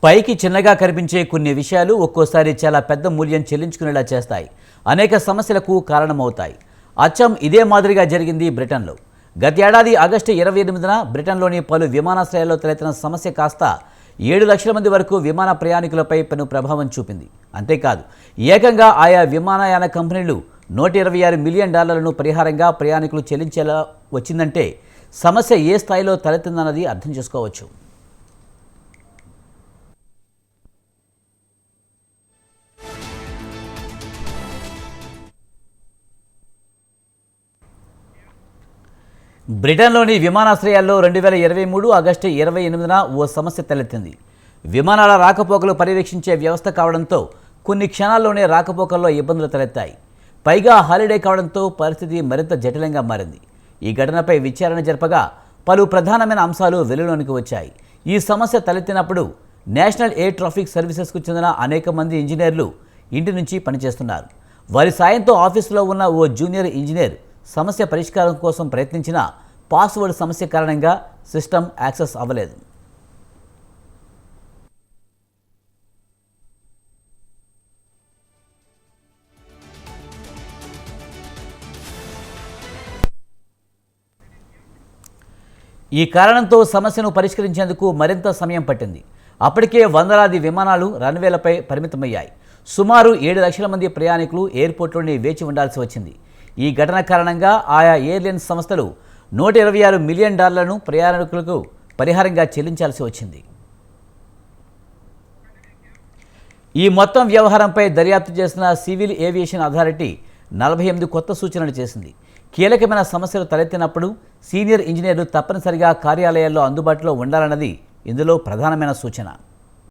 పైకి చిన్నగా కనిపించే కొన్ని విషయాలు ఒక్కోసారి చాలా పెద్ద మూల్యం చెల్లించుకునేలా చేస్తాయి. అనేక సమస్యలకు కారణమవుతాయి. అచ్చం ఇదే మాదిరిగా జరిగింది బ్రిటన్లో. గత ఏడాది ఆగస్టు 28న బ్రిటన్లోని పలు విమానాశ్రయాల్లో తలెత్తిన సమస్య కాస్త 7 లక్షల మంది వరకు విమాన ప్రయాణికులపై పెను ప్రభావం చూపింది. అంతేకాదు, ఏకంగా ఆయా విమానయాన కంపెనీలు $126 మిలియన్ పరిహారంగా ప్రయాణికులు చెల్లించేలా వచ్చిందంటే సమస్య ఏ స్థాయిలో తలెత్తిందన్నది అర్థం చేసుకోవచ్చు. బ్రిటన్లోని విమానాశ్రయాల్లో 2023 ఆగస్టు 28న ఓ సమస్య తలెత్తింది. విమానాల రాకపోకలు పర్యవేక్షించే వ్యవస్థ కావడంతో కొన్ని క్షణాల్లోనే రాకపోకల్లో ఇబ్బందులు తలెత్తాయి. పైగా హాలిడే కావడంతో పరిస్థితి మరింత జటిలంగా మారింది. ఈ ఘటనపై విచారణ జరపగా పలు ప్రధానమైన అంశాలు వెలుగులోనికి వచ్చాయి. ఈ సమస్య తలెత్తినప్పుడు నేషనల్ ఎయిర్ ట్రాఫిక్ సర్వీసెస్కు చెందిన అనేక మంది ఇంజనీర్లు ఇంటి నుంచి పనిచేస్తున్నారు. వారి సాయంతో ఆఫీసులో ఉన్న ఓ జూనియర్ ఇంజనీర్ సమస్య పరిష్కారం కోసం ప్రయత్నించిన పాస్వర్డ్ సమస్య కారణంగా సిస్టమ్ యాక్సెస్ అవ్వలేదు. ఈ కారణంతో సమస్యను పరిష్కరించేందుకు మరింత సమయం పట్టింది. అప్పటికే వందలాది విమానాలు రన్వేలపై పరిమితమయ్యాయి. సుమారు 7 లక్షల మంది ప్రయాణికులు ఎయిర్పోర్ట్లోనే వేచి ఉండాల్సి వచ్చింది. ఈ ఘటన కారణంగా ఆయా ఎయిర్లైన్స్ సంస్థలు $126 మిలియన్ ప్రయాణికులకు పరిహారంగా చెల్లించాల్సి వచ్చింది. ఈ మొత్తం వ్యవహారంపై దర్యాప్తు చేసిన సివిల్ ఏవియేషన్ అథారిటీ 48 కొత్త సూచనలు చేసింది. కీలకమైన సమస్యలు తలెత్తినప్పుడు సీనియర్ ఇంజనీర్లు తప్పనిసరిగా కార్యాలయాల్లో అందుబాటులో ఉండాలన్నది ఇందులో ప్రధానమైన సూచన.